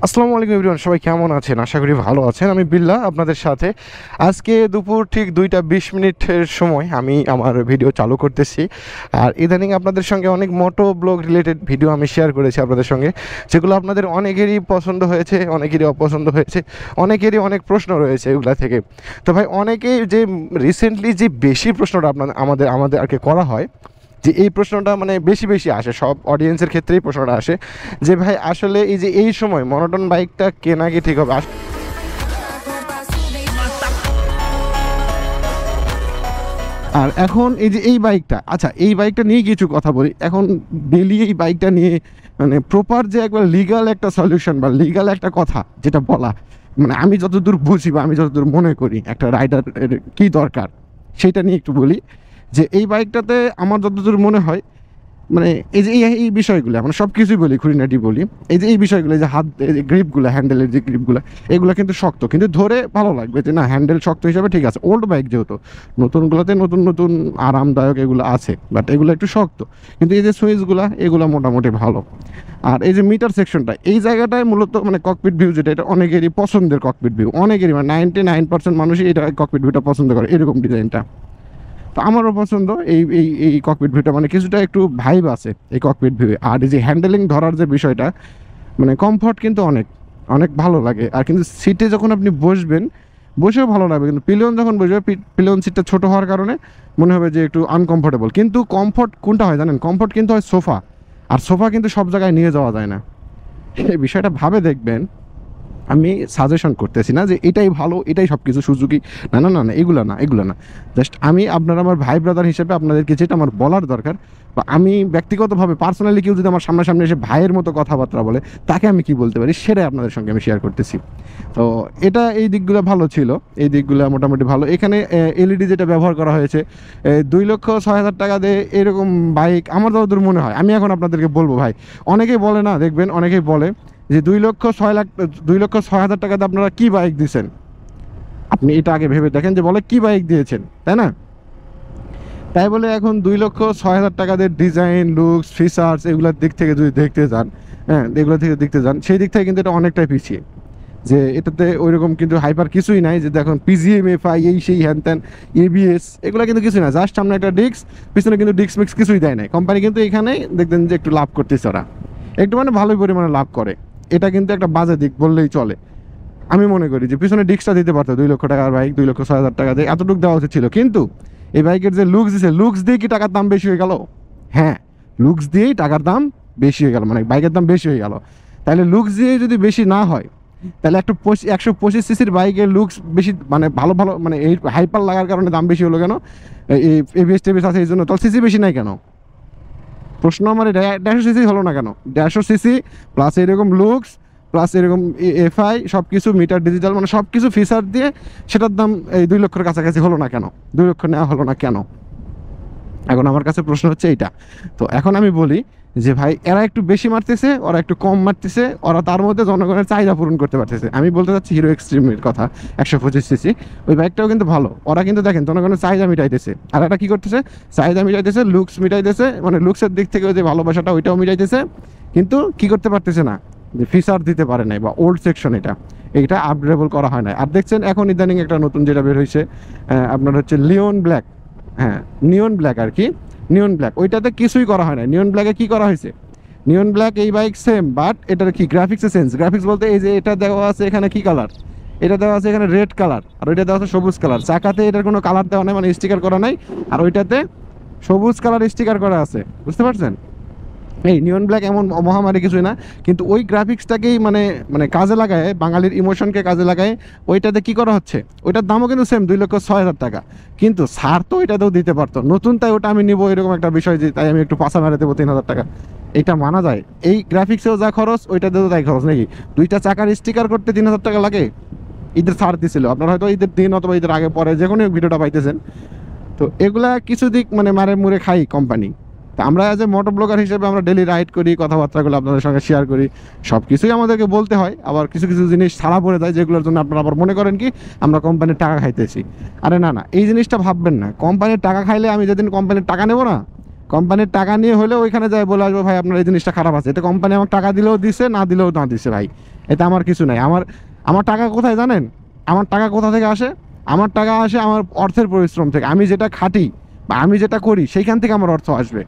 আসসালামু আলাইকুম এভরিওয়ান, সবাই কেমন আছেন? আশা করি ভালো আছেন। আমি বিল্লাহ আপনাদের সাথে। আজকে দুপুর ঠিক 2টা 20 মিনিটের সময় আমি আমার ভিডিও চালু করতেছি। আর ইদানিং আপনাদের সঙ্গে অনেক মোটো ব্লগ রিলেটেড ভিডিও আমি শেয়ার করেছি আপনাদের সঙ্গে, যেগুলো আপনাদের অনেকেরই পছন্দ হয়েছে, অনেকেরই অপছন্দ হয়েছে, অনেকেরই অনেক প্রশ্ন রয়েছে এগুলা থেকে। তো ভাই, অনেকেই যে রিসেন্টলি যে বেশি প্রশ্নটা আমাদের আমাদের আর কি করা হয়, যে এই প্রশ্নটা মানে বেশি বেশি আসে, সব অডিয়েন্সের ক্ষেত্রেই প্রশ্নটা আসে যে ভাই আসলে এই যে এই সময় মনোটন বাইকটা কেনা কি ঠিক হবে? আর এখন এই যে এই বাইকটা, আচ্ছা এই বাইকটা নিয়ে কিছু কথা বলি। এখন ডেলি এই বাইকটা নিয়ে মানে প্রপার যে একবার লিগাল একটা সলিউশন বা লিগাল একটা কথা যেটা বলা, মানে আমি যতদূর বুঝি বা আমি যতদূর মনে করি একটা রাইডারের কী দরকার সেটা নিয়ে একটু বলি। যে এই বাইকটাতে আমার যতদূর মনে হয়, মানে এই যে এই বিষয়গুলো মানে সব কিছুই বলি, খুঁটিনাটি বলি। এই যে এই বিষয়গুলো, যে হাত গ্রিপগুলো, হ্যান্ডেলের যে গ্রিপগুলো, এগুলো কিন্তু শক্ত, কিন্তু ধরে ভালো লাগবে যে না হ্যান্ডেল শক্ত হিসাবে ঠিক আছে। ওল্ড বাইক যেহেতু, নতুনগুলোতে নতুন নতুন আরামদায়ক এগুলো আছে, বাট এগুলো একটু শক্ত। কিন্তু এই যে সুইচগুলো, এগুলো মোটামুটি ভালো। আর এই যে মিটার সেকশনটা, এই জায়গাটায় মূলত মানে ককপিট ভিউ যেটা, এটা অনেকেরই পছন্দের ককপিট ভিউ, অনেকেরই মানে 99% মানুষই এটা ককপিট ভিউটা পছন্দ করে, এরকম ডিজাইনটা। তো আমারও পছন্দ এই এই এই ককপিট ভিউটা, মানে কিছুটা একটু ভাইব আছে এই ককপিট ভিউ। আর এই যে হ্যান্ডেলিং ধরার যে বিষয়টা, মানে কমফর্ট কিন্তু অনেক অনেক ভালো লাগে। আর কিন্তু সিটে যখন আপনি বসবেন, বসেও ভালো লাগবে, কিন্তু পিলিয়ন যখন বসবে, পিলিয়ন সিটটা ছোটো হওয়ার কারণে মনে হবে যে একটু আনকমফোর্টেবল। কিন্তু কমফর্ট কোনটা হয় জানেন? কমফর্ট কিন্তু হয় সোফা, আর সোফা কিন্তু সব জায়গায় নিয়ে যাওয়া যায় না। এই বিষয়টা ভাবে দেখবেন। আমি সাজেশন করতেছি না যে এটাই ভালো, এটাই সব কিছু সুজুকি, না না না না, এগুলো না, এগুলো না। জাস্ট আমি আপনার আমার ভাই ব্রাদার হিসেবে আপনাদেরকে যেটা আমার বলার দরকার, বা আমি ব্যক্তিগতভাবে পার্সোনালি কেউ যদি আমার সামনাসামনি এসে ভাইয়ের মতো কথাবার্তা বলে, তাকে আমি কি বলতে পারি সেটাই আপনাদের সঙ্গে আমি শেয়ার করতেছি। তো এটা এই দিকগুলো ভালো ছিল, এই দিকগুলো মোটামুটি ভালো। এখানে এলইডি যেটা ব্যবহার করা হয়েছে, 2,06,000 টাকা দিয়ে এরকম বাইক আমার যতদূর মনে হয়, আমি এখন আপনাদেরকে বলবো ভাই, অনেকেই বলে না, দেখবেন অনেকেই বলে যে 2,06,000 টাকাতে আপনারা কি বাইক দিচ্ছেন। আপনি এটা আগে ভেবে দেখেন যে বলে কি বাইক দিয়েছেন, তাই না? তাই বলে এখন 2,06,000 টাকা দিয়ে ডিজাইন, লুকস, ফিচার্স এগুলোর দিক থেকে যদি দেখতে যান, হ্যাঁ এগুলো থেকে দেখতে যান, সেই দিক থেকে কিন্তু এটা অনেকটাই পিছিয়ে। যে এটাতে ওইরকম কিন্তু হাইপার কিছুই নাই, যে দেখুন পিজিএম, এফআই, এই সেই হ্যান ত্যান, এবিএস, এগুলো কিন্তু কিছুই না। জাস্ট সামনে একটা ডিস্ক, পিছনে কিন্তু ডিস্ক মিক্স কিছুই দেয় নাই কোম্পানি। কিন্তু এখানে দেখবেন যে একটু লাভ করতেছে ওরা, একটু মানে ভালোই পরিমাণে লাভ করে। এটা কিন্তু একটা বাজে দিক বললেই চলে। আমি মনে করি যে পিছনে ডিস্কটা দিতে পারতো, 2,00,000 টাকার বাইক 2,06,000 টাকা দিয়ে এতটুকু দেওয়া উচিত ছিল। কিন্তু এই বাইকের যে লুকস দিছে, লুকস দিয়ে কি টাকার দাম বেশি হয়ে গেল? হ্যাঁ, লুকস দিয়েই টাকার দাম বেশি হয়ে গেল, মানে বাইকের দাম বেশি হয়ে গেল। তাহলে লুকস দিয়ে যদি বেশি না হয়, তাহলে একটা 125 সিসির বাইকের লুকস বেশি, মানে ভালো ভালো, মানে এই হাইপার লাগার কারণে দাম বেশি হলো কেন? এই এবিএস টেবিএস আছে এই জন্য, তাহলে সিসি বেশি নাই কেন? প্রশ্ন আমার, 150 সিসি হলো না কেন? 150 সিসি প্লাস এরকম লুকস, প্লাস এরকম এফআই, সব কিছু মিটার ডিজিটাল, মানে সব কিছু ফিচার দিয়ে সেটার দাম এই 2,00,000-এর কাছাকাছি হলো না কেন? 2,00,000 নেওয়া হলো না কেন? এখন আমার কাছে প্রশ্ন হচ্ছে এইটা। তো এখন আমি বলি যে ভাই, এরা একটু বেশি মারতেছে, ওরা একটু কম মারতেছে, ওরা তার মধ্যে জনগণের চাহিদা পূরণ করতে পারতেছে। আমি বলতে চাচ্ছি হিরো এক্সট্রিমের কথা, 125 সিসি ওই বাইকটাও কিন্তু ভালো। ওরা কিন্তু দেখেন জনগণের চাহিদা মিটাইতেছে। আর এটা কী করতেছে? চাহিদা মিটাইতেছে, লুকস মিটাইতেছে, মানে লুকসের দিক থেকে যে ভালোবাসাটা ওইটাও মিটাইতেছে, কিন্তু কি করতে পারতেছে না, যে ফিচার দিতে পারে নাই, বা ওল্ড সেকশন এইটা আপগ্রেডেবল করা হয় না। আর দেখছেন এখন ইদানিং একটা নতুন যেটা বের হয়েছে, আপনার হচ্ছে লিওন ব্ল্যাক, হ্যাঁ নিয়ন ব্ল্যাক আর কি, নিয়ন ব্ল্যাক, ওইটাতে কিছুই করা হয় না। নিয়ন ব্ল্যাকে কি করা হয়েছে? নিয়ন ব্ল্যাক এই বাইক সেম, বাট এটার কি গ্রাফিক্সে চেঞ্জ। গ্রাফিক্স বলতে এই যে এটা দেওয়া আছে এখানে কি কালার, এটা দেওয়া আছে এখানে রেড কালার, আর ওইটা দেওয়া আছে সবুজ কালার। চাকাতে এটার কোনো কালার দেওয়া নাই, মানে স্টিকার করা নাই, আর ওইটাতে সবুজ কালার স্টিকার করা আছে। বুঝতে পারছেন? এই নিয়ন ব্ল্যাক এমন মহামারী কিছুই না, কিন্তু ওই গ্রাফিক্সটাকেই মানে মানে কাজে লাগায়, বাঙালির ইমোশনকে কাজে লাগায় ওইটাতে কি করা হচ্ছে। ওইটার দামও কিন্তু সেম 2,06,000 টাকা, কিন্তু সার তো ওইটাতেও দিতে পারতো নতুন, তাই ওটা আমি নিবো এরকম একটা বিষয়, যে তাই আমি একটু পাশা মেরে দেবো 3,000 টাকা। এটা মানা যায়? এই গ্রাফিক্সেও যা খরচ ওইটাতেও তাই খরচ নাকি? দুইটা চাকার স্টিকার করতে 3,000 টাকা লাগে। ঈদের ছাড় দিছিল, আপনারা হয়তো ঈদের দিন অথবা ঈদের আগে পরে যে কোনো ভিডিওটা পাইতেছেন। তো এগুলা কিছু দিক মানে মারে মুড়ে খাই কোম্পানি। তা আমরা অ্যাজ এ মোটো ব্লগার হিসেবে আমরা ডেলি রাইড করি, কথাবার্তাগুলো আপনাদের সঙ্গে শেয়ার করি, সব কিছুই আমাদেরকে বলতে হয়। আবার কিছু কিছু জিনিস ছাড়া পড়ে যায়, যেগুলোর জন্য আপনারা আবার মনে করেন কি আমরা কোম্পানির টাকা খাইতেছি। আরে না না, এই জিনিসটা ভাববেন না। কোম্পানির টাকা খাইলে আমি যেদিন কোম্পানির টাকা নেবো না, কোম্পানির টাকা নিয়ে হলেও ওইখানে যাই বলে আসবো ভাই আপনার এই জিনিসটা খারাপ আছে। এটা কোম্পানি আমাকে টাকা দিলেও দিছে, না দিলেও না দিছে ভাই, এতে আমার কিছু নাই। আমার আমার টাকা কোথায় জানেন? আমার টাকা কোথা থেকে আসে? আমার টাকা আসে আমার অর্থের পরিশ্রম থেকে। আমি যেটা খাটি বা আমি যেটা করি সেইখান থেকে আমার অর্থ আসবে।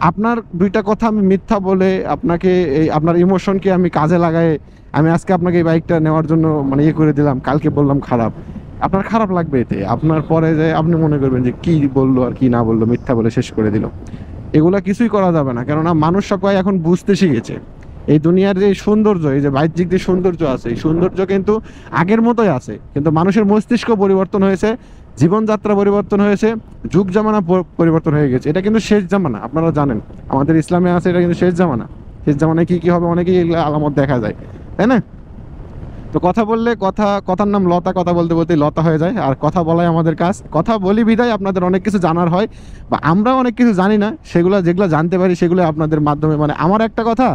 আপনার দুইটা কথা আমি মিথ্যা বলে আপনাকে এই আপনার ইমোশনকে আমি কাজে লাগাই আমি আজকে আপনাকে এই বাইকটা নেওয়ার জন্য মানে ইয়ে করে দিলাম, কালকে বললাম খারাপ, আপনার খারাপ লাগবে এতে। আপনার পরে যে আপনি মনে করবেন যে কি বললো আর কি না বললো, মিথ্যা বলে শেষ করে দিল। এগুলা কিছুই করা যাবে না, কেননা মানুষ সবাই এখন বুঝতে শিখেছে এই দুনিয়ার যে সৌন্দর্য, এই যে বাহ্যিক যে সৌন্দর্য আছে, এই সৌন্দর্য কিন্তু আগের মতোই আছে, কিন্তু মানুষের মস্তিষ্ক পরিবর্তন হয়েছে, জীবনযাত্রা পরিবর্তন হয়েছে, যুগ জামানা পরিবর্তন হয়ে গেছে। এটা কিন্তু শেষ জামানা, আপনারা জানেন আমাদের ইসলামে আছে এটা কিন্তু শেষ জামানা। শেষ জামানায় কি কি হবে অনেকেই এগুলো আলামত দেখা যায়, তাই না? তো কথা বললে কথার নাম লতা, কথা বলতে বলতে লতা হয়ে যায়। আর কথা বলাই আমাদের কাজ, কথা বলি বিদায় আপনাদের অনেক কিছু জানার হয়, বা আমরাও অনেক কিছু জানি না, যেগুলো জানতে পারি সেগুলো আপনাদের মাধ্যমে, মানে আমার একটা কথা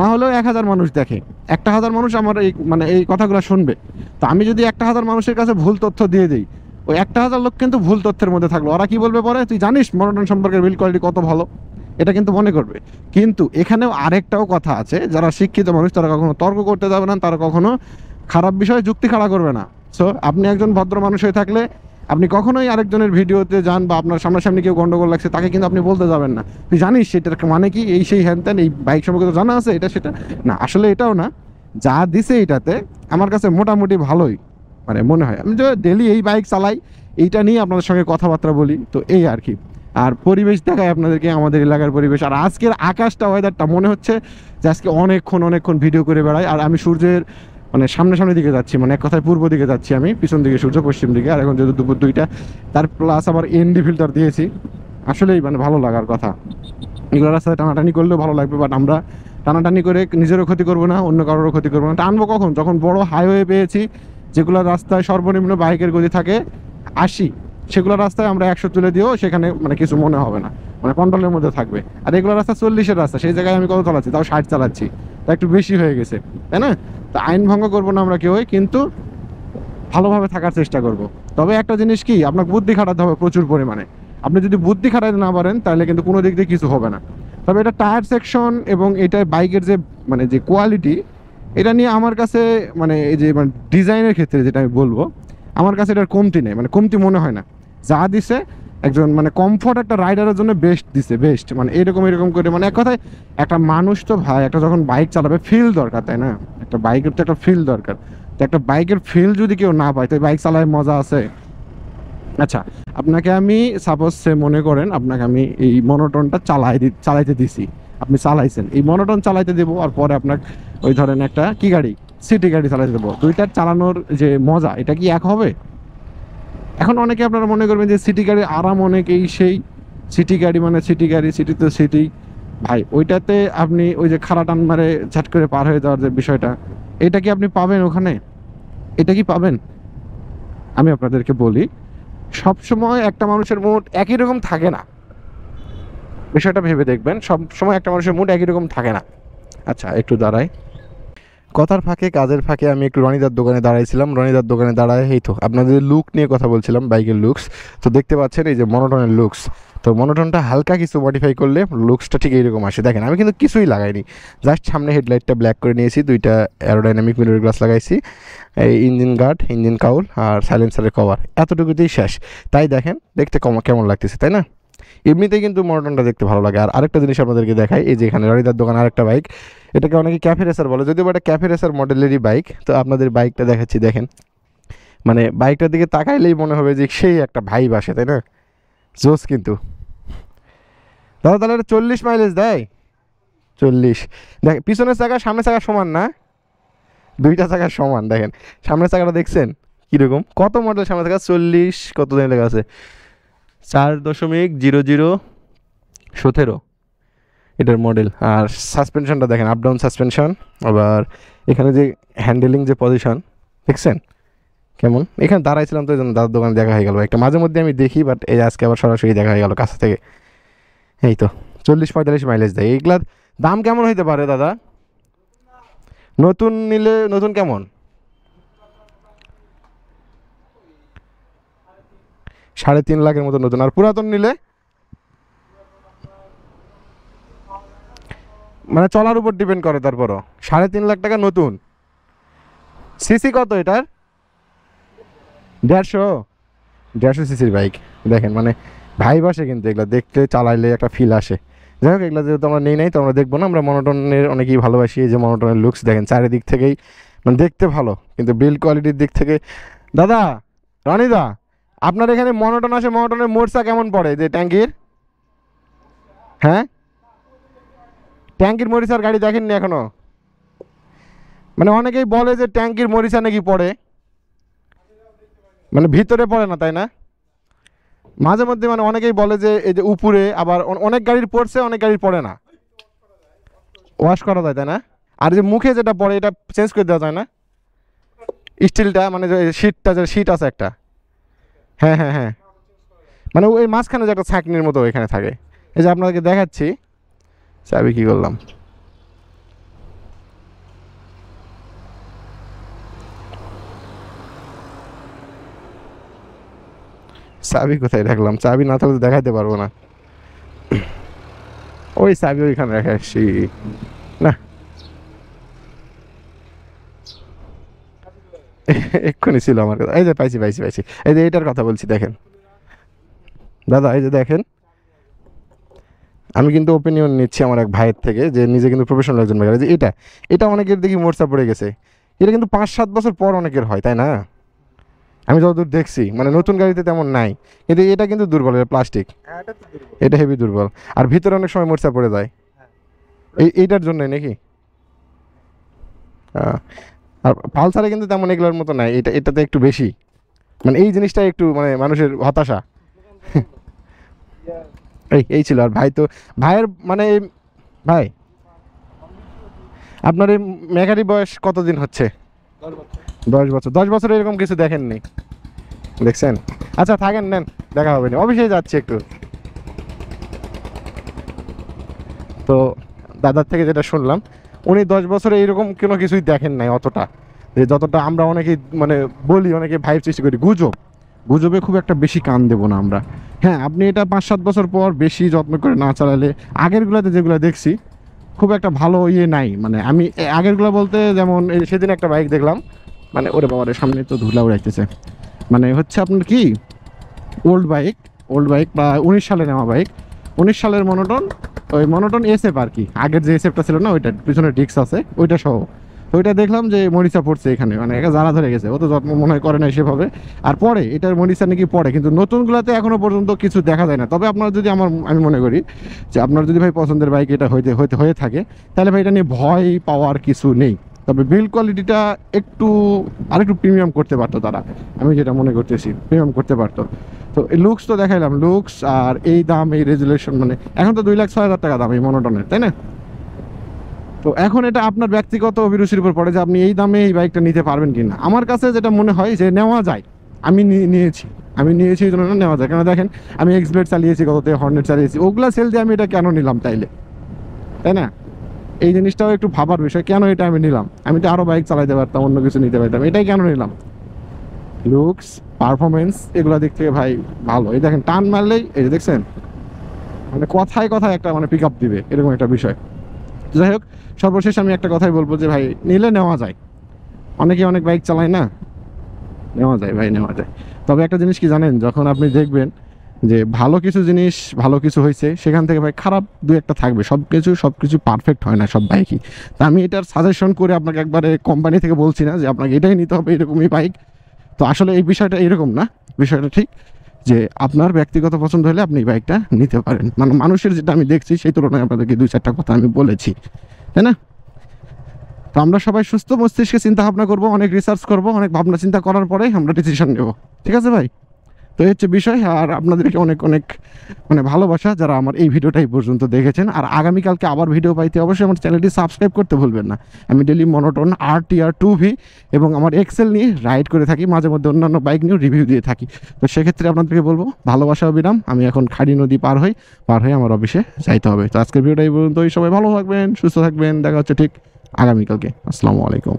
না হলেও 1000 মানুষ দেখে, 1000 মানুষ আমার এই মানে এই কথাগুলো শুনবে। তো আমি যদি 1000 মানুষের কাছে ভুল তথ্য দিয়ে দিই, ওই 1000 লোক কিন্তু ভুল তথ্যের মধ্যে থাকলো। ওরা কি বলবে পরে, তুই জানিস মনোটন সম্পর্কের বিল্ড কোয়ালিটি কত ভালো, এটা কিন্তু মনে করবে। কিন্তু এখানেও আরেকটাও কথা আছে, যারা শিক্ষিত মানুষ তারা কখনো তর্ক করতে যাবে না, তারা কখনো খারাপ বিষয়ে যুক্তি খাড়া করবে না। সো আপনি একজন ভদ্র মানুষ হয়ে থাকলে আপনি কখনোই আরেকজনের ভিডিওতে যান বা আপনার সামনাসামনি কেউ গন্ডগোল লাগছে তাকে কিন্তু আপনি বলতে যাবেন না, তুই জানিস সেটার মানে কি, এই সেই হ্যান ত্যান, এই বাইক সম্পর্কে তো জানা আছে এটা সেটা না। আসলে এটাও না, যা দিছে এটাতে আমার কাছে মোটামুটি ভালোই মানে মনে হয়। আমি যে ডেলি এই বাইক চালাই, এইটা নিয়ে আপনাদের সঙ্গে কথাবার্তা বলি, তো এই আর কি। আর পরিবেশ দেখায় আপনাদেরকে, আমাদের এলাকার পরিবেশ। আর আজকের আকাশটা, ওয়েদারটা মনে হচ্ছে যে আজকে অনেকক্ষণ ভিডিও করে বেড়াই। আর আমি সূর্যের মানে সামনের দিকে যাচ্ছি, মানে এক কথায় পূর্ব দিকে যাচ্ছি আমি, পিছন দিকে সূর্য পশ্চিম দিকে। আর এখন যেহেতু দুপুর 2টা, তার প্লাস আবার এনডি ফিল্টার দিয়েছি, আসলেই মানে ভালো লাগার কথা। এগুলো রাস্তায় টানাটানি করলেও ভালো লাগবে, বাট আমরা টানাটানি করে নিজেরও ক্ষতি করবো না, অন্য কারোরও ক্ষতি করবো না। টানবো কখন, যখন বড় হাইওয়ে পেয়েছি, যেগুলো রাস্তায় সর্বনিম্ন বাইকের গতি থাকে 80, সেগুলো রাস্তায় আমরা 100 তুলে দিয়েও সেখানে মানে কিছু মনে হবে না, মানে কন্ট্রোলের মধ্যে থাকবে। আর এগুলো রাস্তা 40-এর রাস্তা, সেই জায়গায় আমি কত চালাচ্ছি, তাও 60 চালাচ্ছি, তা একটু বেশি হয়ে গেছে, তাই না? তো আইন ভঙ্গ করবো না আমরা কেউই, কিন্তু ভালোভাবে থাকার চেষ্টা করব। তবে একটা জিনিস কি, আপনাকে বুদ্ধি খাটাতে হবে প্রচুর পরিমাণে। আপনি যদি বুদ্ধি খাটাতে না পারেন তাহলে কিন্তু কোনো দিক দিয়ে কিছু হবে না। তবে এটা টায়ার সেকশন এবং এটা বাইকের যে মানে যে কোয়ালিটি, এটা নিয়ে আমার কাছে মানে এই যে মানে ডিজাইনের ক্ষেত্রে যেটা আমি বলবো, আমার কাছে এটার কমতি নেই, মানে কমতি মনে হয় না। যা দিছে একজন মানে কমফর্ট একটা রাইডারের জন্য বেস্ট দিছে, বেস্ট মানে এরকম করে, মানে এক কথায় একটা মানুষ তো ভাই একটা যখন বাইক চালাবে ফিল দরকার, তাই না? একটা বাইকের তো একটা ফিল দরকার। তো একটা বাইকের ফিল যদি কেউ না পায় তো বাইক চালায় মজা আছে? আচ্ছা, আপনাকে আমি সাপোজ মনে করেন আপনাকে আমি এই মনোটনটা চালাইতে দিছি, আপনি চালাইছেন, এই মনোটন চালাইতে দেবো, আর পরে আপনার ওই ধরেন একটা কি গাড়ি, সিটি গাড়ি চালাইতে দেবো, দুইটার চালানোর যে মজা এটা কি এক হবে? এখন অনেকে আপনারা মনে করবেন যে সিটি গাড়ির আরাম অনেক, এই সেই, সিটি গাড়ি মানে সিটি গাড়ি, সিটি তো সিটি। ভাই ওইটাতে আপনি ওই যে খাড়া টান মারে ঝাট করে পার হয়ে যাওয়ার যে বিষয়টা, এটা কি আপনি পাবেন ওখানে? এটা কি পাবেন? আমি আপনাদেরকে বলি, সব সময় একটা মানুষের মুড একই রকম থাকে না, বিষয়টা ভেবে দেখবেন, সব সময় একটা মানুষের মুড একই রকম থাকে না। আচ্ছা একটু দাঁড়াই, কথার ফাঁকে কাজের ফাঁকে আমি একটু রনিদার দোকানে দাঁড়াইছিলাম। রনিদার দোকানে দাঁড়ায় এই তো আপনাদের লুক নিয়ে কথা বলছিলাম, বাইকের লুকস। তো দেখতে পাচ্ছেন এই যে মনোটনের লুকস, তো মনোটনটা হালকা কিছু মডিফাই করলে লুকসটা ঠিক এইরকম আসে। দেখেন আমি কিন্তু কিছুই লাগাইনি, জাস্ট সামনে হেডলাইটটা ব্ল্যাক করে নিয়েছি, দুইটা অ্যারোডাইনামিক মিরর গ্লাস লাগাইছি, এই ইঞ্জিন গার্ড, ইঞ্জিন কাউল আর সাইলেন্সারের কভার, এতটুকুতেই শেষ। তাই দেখেন দেখতে কেমন লাগতেছে, তাই না? এমনিতেই কিন্তু মনোটনটা দেখতে ভালো লাগে। আর আরেকটা জিনিস আপনাদেরকে দেখাই, এই যে এখানে রনিদার দোকান আরেকটা বাইক, এটাকে অনেকে ক্যাফে রেসার বলে, যদিও এটা ক্যাফে রেসার মডেলেরই বাইক। তো আপনাদের বাইকটা দেখাচ্ছি, দেখেন মানে বাইকটার দিকে তাকাইলেই মনে হবে যে সেই একটা ভাইব আসে, তাই না? জোস কিন্তু দাদা, তাহলে এটা 40 মাইলেজ দেয়। 40 দেখ, পিছনের চাকা সামনের চাকা সমান না, দুইটা চাকা সমান। দেখেন সামনের চাকাটা দেখছেন কীরকম, কত মডেল সামনের চাকা, 40 কত দিন লেখা আছে, 4.0017 এটার মডেল। আর সাসপেনশনটা দেখেন, আপ ডাউন সাসপেনশন। আবার এখানে যে হ্যান্ডেলিং যে পজিশন দেখছেন কেমন, এখানে দাঁড়াইছিলাম তো এই জন্য দাদার দোকানে দেখা হয়ে গেল। একটা মাঝে মধ্যে আমি দেখি, বাট এই আজকে আবার সরাসরি দেখা হয়ে গেল কাছে থেকে। এই তো 40-45 মাইলেজ দেয়। এইগুলার দাম কেমন হইতে পারে দাদা? নতুন নিলে নতুন কেমন? 3.5 লাখের মতো নতুন। আর পুরাতন নিলে মানে চলার উপর ডিপেন্ড করে। তারপরও 3.5 লাখ টাকা নতুন। সিসি কত এটার? 150 সিসির বাইক। দেখেন মানে ভাই বাসে কিন্তু এগুলো দেখতে, চালাইলে একটা ফিল আসে। যাই হোক, এগুলো যেহেতু আমরা নেই তো আমরা দেখবো না। আমরা মনোটনের অনেকেই ভালোবাসি। এই যে মনোটনের লুকস দেখেন, চারিদিক থেকেই মানে দেখতে ভালো, কিন্তু বিল্ড কোয়ালিটির দিক থেকে। দাদা, রনিদা, আপনার এখানে মনোটন আসে, মনোটনের মোরসা কেমন পড়ে যে ট্যাঙ্কির? হ্যাঁ, ট্যাঙ্কির মরিচার গাড়ি দেখেননি এখনো? মানে অনেকেই বলে যে ট্যাঙ্কির মরিচা নাকি পড়ে, মানে ভিতরে পড়ে না, তাই না? মাঝে মধ্যে মানে অনেকেই বলে যে এই যে উপরে, আবার অনেক গাড়ির পড়ছে, অনেক গাড়ির পড়ে না। ওয়াশ করা যায়, তাই না? আর যে মুখে যেটা পড়ে এটা চেঞ্জ করে দেওয়া যায় না? স্টিলটা মানে যে শীটটা, যে শীট আছে একটা। হ্যাঁ হ্যাঁ হ্যাঁ, মানে ওই মাঝখানে যে একটা ছাঁকনির মতো এখানে থাকে। এই যে আপনাদেরকে দেখাচ্ছি, চাবি কি করলাম, চাবি কোথায় রাখলাম? চাবি না থাকলে দেখাইতে পারবো না। ওই চাবি ওইখানে রেখে আসছি না, এক্ষুনি ছিল আমার কথা। এই যে পাইছি পাইছি পাইছি, এই যে এইটার কথা বলছি। দেখেন দাদা, এই যে দেখেন, আমি কিন্তু ওপিনিয়ন নিচ্ছি আমার এক ভাইয়ের থেকে, যে নিজে কিন্তু প্রফেশনাল একজন বাইকার। যে এটা এটা অনেকের দেখি মোর্চা পড়ে গেছে। এটা কিন্তু 5-7 বছর পর অনেকের হয়, তাই না? আমি যতদূর দেখছি, মানে নতুন গাড়িতে তেমন নাই, কিন্তু এটা কিন্তু দুর্বল, এটা প্লাস্টিক, এটা হেভি দুর্বল। আর ভিতরে অনেক সময় মোর্চা পড়ে যায়, এইটার জন্যই নাকি? আর পালসারে কিন্তু তেমন এগুলোর মতো নাই, এটাতে একটু বেশি, মানে এই জিনিসটা একটু মানে মানুষের হতাশা। এই ছিল। আর ভাই তো, ভাইয়ের মানে ভাই, আপনার এই মেকারি বয়স কতদিন হচ্ছে? 10 বছর। 10 বছর এরকম কিছু দেখেননি, দেখছেন? আচ্ছা থাকেন, নেন, দেখা হবে না, অফিসে যাচ্ছি একটু। তো দাদার থেকে যেটা শুনলাম, উনি 10 বছরে এইরকম কোনো কিছুই দেখেন নাই অতটা, যে যতটা আমরা অনেকেই মানে বলি, অনেকে ভাইব সৃষ্টি করি। গুজবে খুব একটা বেশি কান দেবো না আমরা। হ্যাঁ, আপনি এটা 5-7 বছর পর বেশি যত্ন করে না চালালে, আগেরগুলোতে যেগুলো দেখছি খুব একটা ভালো ইয়ে নাই। মানে আমি আগেরগুলো বলতে, যেমন এই সেদিন একটা বাইক দেখলাম, মানে ওরে বাবার সামনে তো ধুলা উড়াইতেছে, মানে হচ্ছে আপনার কি ওল্ড বাইক বা 19 সালে নেওয়া বাইক, 19 সালের মনোটন, ওই মনোটন এসএফ আর কি, আগের যে এসএফটা ছিল না, ওইটা পিছনে ডিস্ক আছে ওইটা সহ। তো ওইটা দেখলাম যে মরিচা পড়ছে এখানে, মানে একা জ্বালা ধরে গেছে, ও তো যত্ন মনে হয় করে না সেভাবে। আর পরে এটার মরিচা নাকি পড়ে, কিন্তু নতুনগুলোতে এখনো পর্যন্ত কিছু দেখা যায় না। তবে আপনার যদি আমি মনে করি যে আপনার যদি ভাই পছন্দের বাইক এটা হয়ে থাকে, তাহলে ভাই এটা নিয়ে ভয় পাওয়ার কিছু নেই। তবে বিল্ড কোয়ালিটিটা আরেকটু প্রিমিয়াম করতে পারতো তারা, আমি যেটা মনে করতেছি প্রিমিয়াম করতে পারতো। তো এই লুকস তো দেখাইলাম, লুকস আর এই দাম, এই রেজুলেশন, মানে এখন তো 2,06,000 টাকা দাম এই মনোটনের, তাই না? তো এখন এটা আপনার ব্যক্তিগত অভিরুচির উপর পড়ে যে আপনি এই দামে এই বাইকটা নিতে পারবেন কিনা। আমার কাছে যেটা মনে হয় যে নেওয়া যায়, আমি নিয়েছি এই জন্য নেওয়া যায়। কেন দেখেন, আমি এক্সব্লেড চালিয়েছি, কততে হর্নেট চালিয়েছি, ওগুলা সেল দিয়ে আমি এটা কেন নিলাম তাইলে, তাই না? এই জিনিসটাও একটু ভাবার বিষয়, কেন এটা আমি নিলাম? আমি তো আরও বাইক চালাইতে পারতাম, অন্য কিছু নিতে পারতাম, এটাই কেন নিলাম? লুকস, পারফরমেন্স, এগুলো দিক থেকে ভাই ভালো। এই দেখেন, টান মারলেই এই যে দেখছেন, মানে কথায় কথায় একটা মানে পিক আপ দিবে, এরকম একটা বিষয়। যাই হোক, সর্বশেষ আমি একটা কথাই বলবো যে ভাই নিলে নেওয়া যায়। অনেকে অনেক বাইক চালায় না, নেওয়া যায় ভাই, নেওয়া যায়। তবে একটা জিনিস কি জানেন, যখন আপনি দেখবেন যে ভালো কিছু জিনিস, ভালো কিছু হয়েছে, সেখান থেকে ভাই খারাপ দু একটা থাকবে। সব কিছু পারফেক্ট হয় না সব বাইকই। তা আমি এটার সাজেশন করে আপনাকে একবারে কোম্পানি থেকে বলছি না যে আপনাকে এটাই নিতে হবে, এরকমই বাইক। তো আসলে এই বিষয়টা এরকম না, বিষয়টা ঠিক যে আপনার ব্যক্তিগত পছন্দ হলে আপনি এই বাইকটা নিতে পারেন। মানে মানুষের যেটা আমি দেখছি সেই তুলনায় আপনাদেরকে 2-4টা কথা আমি বলেছি, তাই না? তো আমরা সবাই সুস্থ মস্তিষ্কে চিন্তা ভাবনা করবো, অনেক রিসার্চ করবো, অনেক ভাবনা চিন্তা করার পরে আমরা ডিসিশন নেব। ঠিক আছে ভাই? তো এই হচ্ছে বিষয়। আর আপনাদেরকে অনেক অনেক মানে ভালোবাসা যারা আমার এই ভিডিওটা এই পর্যন্ত দেখেছেন। আর আগামীকালকে আবার ভিডিও পাইতে অবশ্যই আমার চ্যানেলটি সাবস্ক্রাইব করতে ভুলবেন না। আমি ডেলি মনোটন RTR 2V এবং আমার এক্সেল নিয়ে রাইড করে থাকি, মাঝে মধ্যে অন্যান্য বাইক নিয়েও রিভিউ দিয়ে থাকি। তো সেক্ষেত্রে আপনাদেরকে বলবো, ভালোবাসা অবিরাম। আমি এখন খাড়ি নদী পার হয়ে আমার অফিসে যাইতে হবে। তো আজকের ভিডিওটা এই পর্যন্তই। সবাই ভালো থাকবেন, সুস্থ থাকবেন, দেখা হচ্ছে ঠিক আগামীকালকে। আসসালামু আলাইকুম।